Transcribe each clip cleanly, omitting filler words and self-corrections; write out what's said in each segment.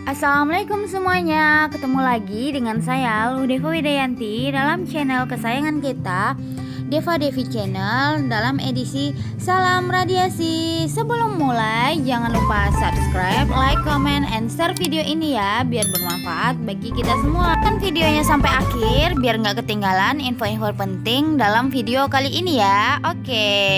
Assalamualaikum semuanya, ketemu lagi dengan saya Ludeva Widayanti dalam channel kesayangan kita, Deva Devi Channel, dalam edisi Salam Radiasi. Sebelum mulai, jangan lupa subscribe, like, comment, and share video ini ya, biar bermanfaat bagi kita semua. Dan videonya sampai akhir, biar nggak ketinggalan info-info penting dalam video kali ini ya. Oke.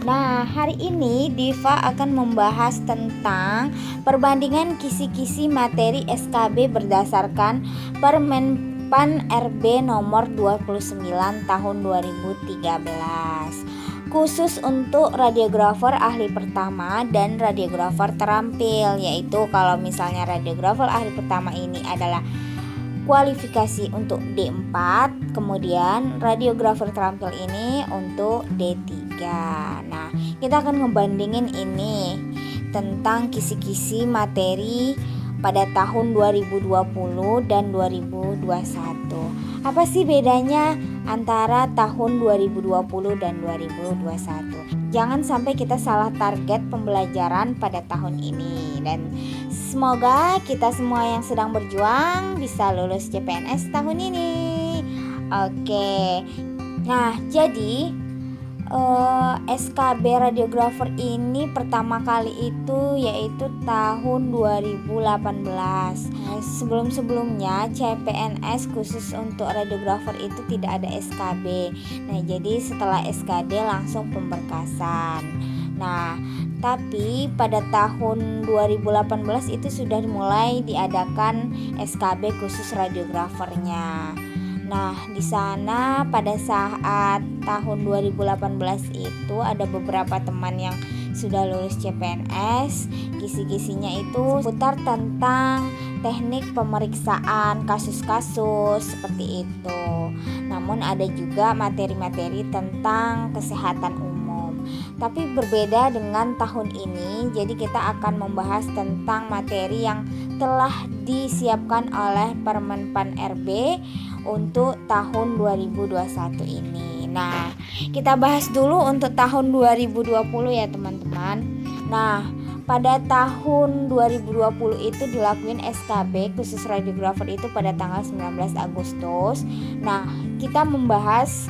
Nah, hari ini Diva akan membahas tentang perbandingan kisi-kisi materi SKB berdasarkan Permenpan RB nomor 29 tahun 2013. Khusus untuk radiografer ahli pertama dan radiografer terampil, yaitu kalau misalnya radiografer ahli pertama ini adalah kualifikasi untuk D4, kemudian radiografer terampil ini untuk D3. Nah, kita akan ngebandingin ini tentang kisi-kisi materi pada tahun 2020 dan 2021. Apa sih bedanya antara tahun 2020 dan 2021? Jangan sampai kita salah target pembelajaran pada tahun ini, dan semoga kita semua yang sedang berjuang bisa lulus CPNS tahun ini. Oke. Nah, jadi SKB radiografer ini pertama kali itu yaitu tahun 2018. Sebelum-sebelumnya CPNS khusus untuk radiografer itu tidak ada SKB. Nah, jadi setelah SKD langsung pemberkasan. Nah, tapi pada tahun 2018 itu sudah mulai diadakan SKB khusus radiografernya. Nah, di sana pada saat tahun 2018 itu ada beberapa teman yang sudah lulus CPNS. Kisi-kisinya itu seputar tentang teknik pemeriksaan kasus-kasus seperti itu. Namun ada juga materi-materi tentang kesehatan umum. Tapi berbeda dengan tahun ini, jadi kita akan membahas tentang materi yang telah disiapkan oleh Permenpan RB untuk tahun 2021 ini. Nah, kita bahas dulu untuk tahun 2020 ya teman-teman. Nah, pada tahun 2020 itu dilakuin SKB khusus radiografer itu pada tanggal 19 Agustus. Nah, kita membahas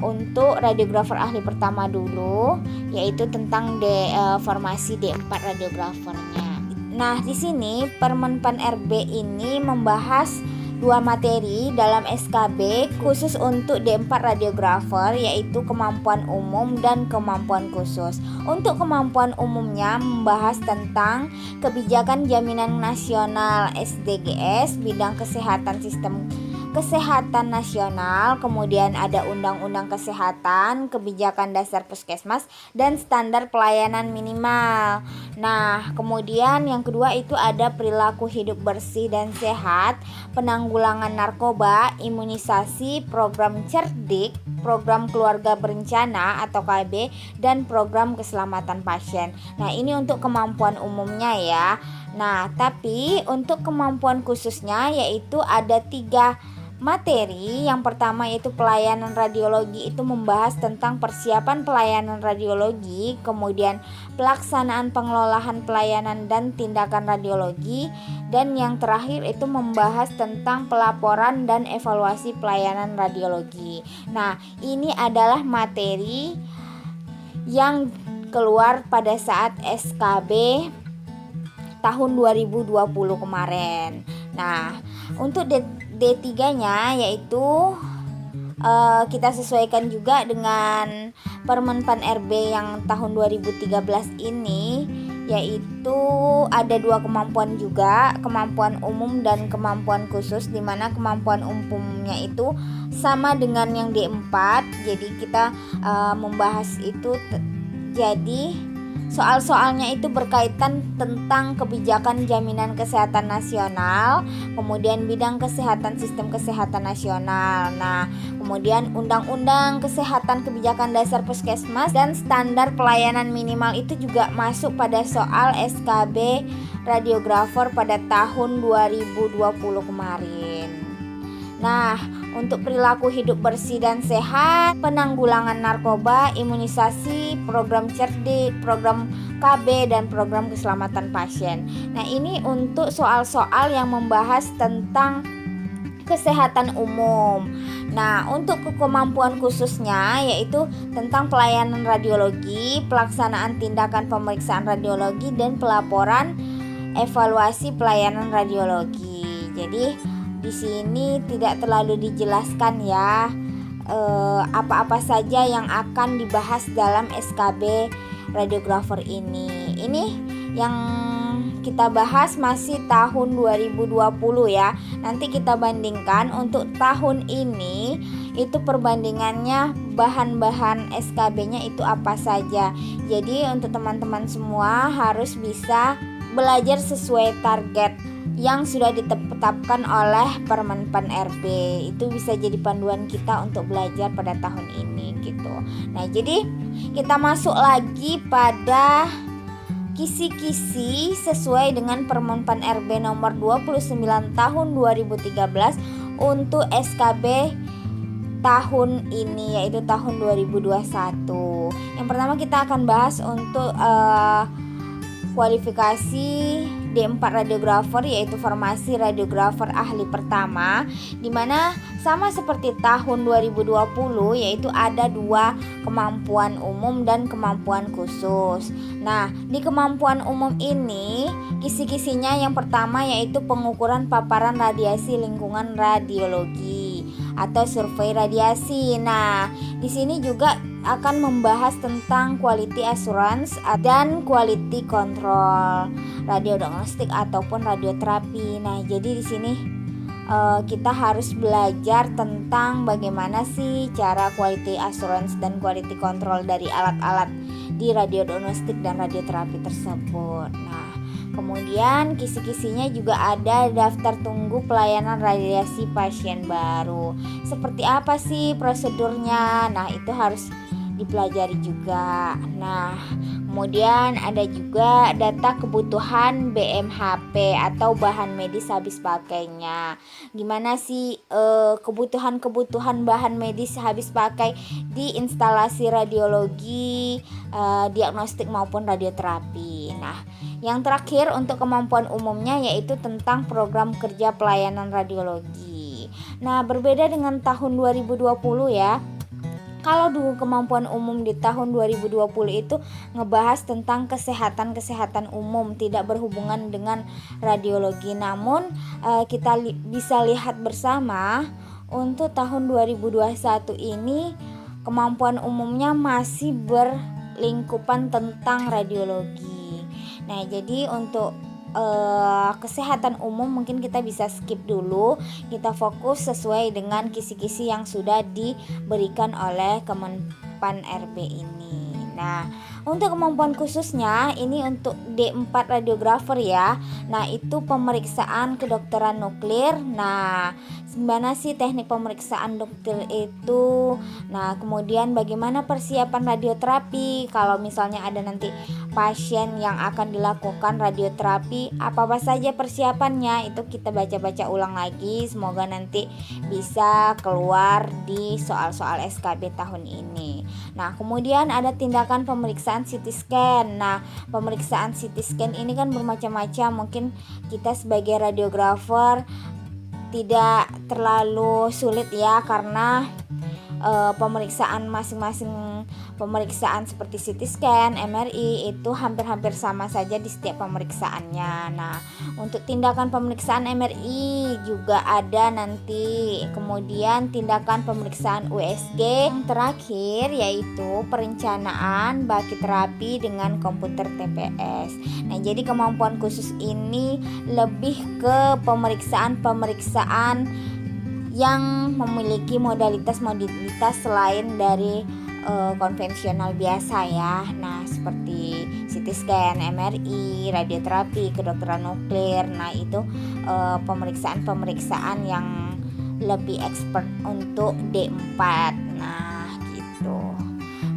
untuk radiografer ahli pertama dulu, yaitu tentang formasi D4 radiografernya. Nah, di sini Permenpan RB ini membahas dua materi dalam SKB khusus untuk D4 radiografer, yaitu kemampuan umum dan kemampuan khusus. Untuk kemampuan umumnya membahas tentang kebijakan jaminan nasional SDGs, bidang kesehatan sistem kesehatan nasional, kemudian ada undang-undang kesehatan, kebijakan dasar puskesmas, dan standar pelayanan minimal. Nah, kemudian yang kedua itu ada perilaku hidup bersih dan sehat, penanggulangan narkoba, imunisasi, program cerdik, program keluarga berencana atau KB, dan program keselamatan pasien. Nah, ini untuk kemampuan umumnya ya. Nah, tapi untuk kemampuan khususnya yaitu ada 3 materi. Yang pertama yaitu pelayanan radiologi, itu membahas tentang persiapan pelayanan radiologi, kemudian pelaksanaan pengelolaan pelayanan dan tindakan radiologi, dan yang terakhir itu membahas tentang pelaporan dan evaluasi pelayanan radiologi. Nah, ini adalah materi yang keluar pada saat SKB tahun 2020 kemarin. Nah, untuk D3-nya yaitu kita sesuaikan juga dengan Permenpan RB yang tahun 2013 ini, yaitu ada 2 kemampuan juga, kemampuan umum dan kemampuan khusus, di mana kemampuan umumnya itu sama dengan yang D4. Jadi kita membahas itu jadi soal-soalnya itu berkaitan tentang kebijakan jaminan kesehatan nasional, kemudian bidang kesehatan sistem kesehatan nasional. Nah, kemudian undang-undang kesehatan kebijakan dasar puskesmas dan standar pelayanan minimal itu juga masuk pada soal SKB radiografer pada tahun 2020 kemarin. Nah, untuk perilaku hidup bersih dan sehat, penanggulangan narkoba, imunisasi, program cerdik, program SKB dan program keselamatan pasien. Nah, ini untuk soal-soal yang membahas tentang kesehatan umum. Nah, untuk kemampuan khususnya yaitu tentang pelayanan radiologi, pelaksanaan tindakan pemeriksaan radiologi, dan pelaporan evaluasi pelayanan radiologi. Jadi di sini tidak terlalu dijelaskan ya apa-apa saja yang akan dibahas dalam SKB radiografer ini. Ini yang kita bahas masih tahun 2020 ya. Nanti kita bandingkan untuk tahun ini itu perbandingannya bahan-bahan SKB-nya itu apa saja. Jadi untuk teman-teman semua harus bisa belajar sesuai target yang sudah ditetapkan oleh Permenpan RB. Itu bisa jadi panduan kita untuk belajar pada tahun ini gitu. Nah, jadi kita masuk lagi pada kisi-kisi sesuai dengan Permenpan RB nomor 29 tahun 2013 untuk SKB tahun ini, yaitu tahun 2021. Yang pertama kita akan bahas untuk kualifikasi D4 radiografer, yaitu formasi radiografer ahli pertama, di mana sama seperti tahun 2020 yaitu ada 2 kemampuan umum dan kemampuan khusus. Nah, di kemampuan umum ini kisi-kisinya yang pertama yaitu pengukuran paparan radiasi lingkungan radiologi atau survei radiasi. Nah, di sini juga akan membahas tentang quality assurance dan quality control radiodiagnostik ataupun radioterapi. Nah, jadi di sini kita harus belajar tentang bagaimana sih cara quality assurance dan quality control dari alat-alat di radiodiagnostik dan radioterapi tersebut. Nah, kemudian kisi-kisinya juga ada daftar tunggu pelayanan radiasi pasien baru. Seperti apa sih prosedurnya? Nah, itu harus dipelajari juga. Nah, kemudian ada juga data kebutuhan BMHP atau bahan medis habis pakainya. Gimana sih kebutuhan bahan medis habis pakai di instalasi radiologi, diagnostik maupun radioterapi. Nah, yang terakhir untuk kemampuan umumnya yaitu tentang program kerja pelayanan radiologi. Nah, berbeda dengan tahun 2020 ya. Kalau dulu kemampuan umum di tahun 2020 itu ngebahas tentang kesehatan umum, tidak berhubungan dengan radiologi. Namun kita bisa lihat bersama untuk tahun 2021 ini kemampuan umumnya masih berlingkupan tentang radiologi. Nah, jadi untuk kesehatan umum mungkin kita bisa skip dulu, kita fokus sesuai dengan kisi-kisi yang sudah diberikan oleh Kemenpan RB ini. Nah, untuk kemampuan khususnya ini untuk D4 radiografer ya. Nah, itu pemeriksaan kedokteran nuklir. Nah, gimana sih teknik pemeriksaan dokter itu? Nah, kemudian bagaimana persiapan radioterapi kalau misalnya ada nanti pasien yang akan dilakukan radioterapi, apa saja persiapannya, itu kita baca-baca ulang lagi. Semoga nanti bisa keluar di soal-soal SKB tahun ini. Nah, kemudian ada tindakan pemeriksaan CT scan. Nah, pemeriksaan CT scan ini kan bermacam-macam. Mungkin kita sebagai radiografer tidak terlalu sulit ya, karena pemeriksaan masing-masing pemeriksaan seperti CT scan, MRI itu hampir-hampir sama saja di setiap pemeriksaannya. Nah, untuk tindakan pemeriksaan MRI juga ada nanti. Kemudian tindakan pemeriksaan USG. Yang terakhir yaitu perencanaan baki terapi dengan komputer TPS. Nah, jadi kemampuan khusus ini lebih ke pemeriksaan yang memiliki modalitas selain dari konvensional biasa ya. Nah, seperti CT scan, MRI, radioterapi, kedokteran nuklir. Nah, itu pemeriksaan yang lebih expert untuk D4. Nah, gitu.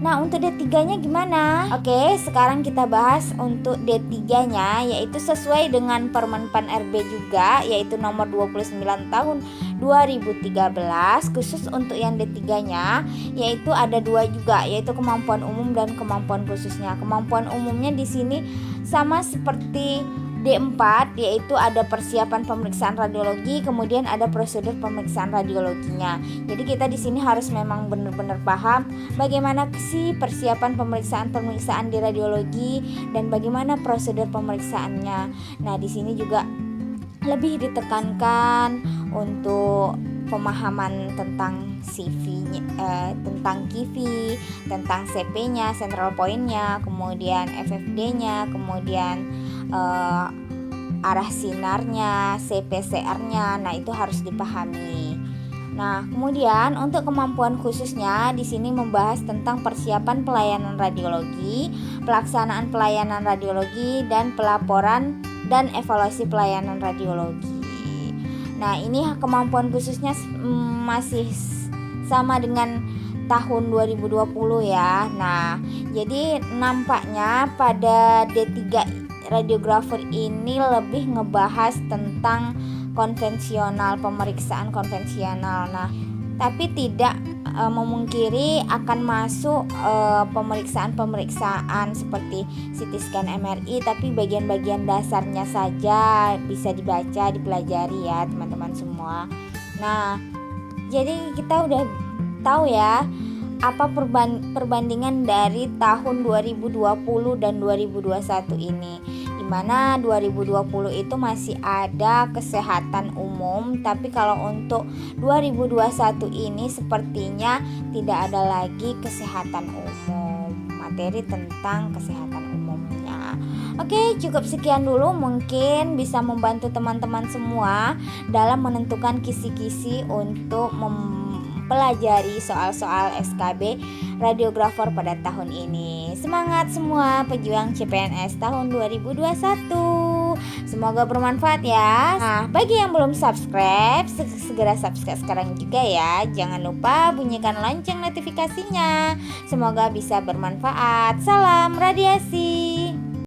Nah, untuk D3-nya gimana? Oke, sekarang kita bahas untuk D3-nya, yaitu sesuai dengan Permen PAN RB juga, yaitu nomor 29 tahun 2013. Khusus untuk yang D3-nya, yaitu ada dua juga, yaitu kemampuan umum dan kemampuan khususnya. Kemampuan umumnya di sini sama seperti D4, yaitu ada persiapan pemeriksaan radiologi, kemudian ada prosedur pemeriksaan radiologinya. Jadi kita di sini harus memang benar-benar paham bagaimana sih persiapan pemeriksaan di radiologi dan bagaimana prosedur pemeriksaannya. Nah, di sini juga lebih ditekankan untuk pemahaman tentang tentang KIVI, tentang CP-nya, central point-nya, kemudian FFD-nya, kemudian arah sinarnya, CPCR-nya. Nah, itu harus dipahami. Nah, kemudian untuk kemampuan khususnya di sini membahas tentang persiapan pelayanan radiologi, pelaksanaan pelayanan radiologi, dan pelaporan dan evaluasi pelayanan radiologi. Nah, ini kemampuan khususnya masih sama dengan tahun 2020 ya. Nah, jadi nampaknya pada D3 radiografer ini lebih ngebahas tentang pemeriksaan konvensional. Nah, tapi tidak memungkiri akan masuk pemeriksaan seperti CT scan, MRI, tapi bagian-bagian dasarnya saja bisa dibaca, dipelajari ya teman-teman semua. Nah, jadi kita udah tahu ya apa perbandingan dari tahun 2020 dan 2021 ini, dimana 2020 itu masih ada kesehatan umum, tapi kalau untuk 2021 ini sepertinya tidak ada lagi kesehatan umum, materi tentang kesehatan umumnya. Oke, cukup sekian dulu, mungkin bisa membantu teman-teman semua dalam menentukan kisi-kisi untuk mempelajari soal-soal SKB radiografer pada tahun ini. Semangat semua pejuang CPNS tahun 2021. Semoga bermanfaat ya. Nah, bagi yang belum subscribe, segera subscribe sekarang juga ya. Jangan lupa bunyikan lonceng notifikasinya. Semoga bisa bermanfaat. Salam radiasi.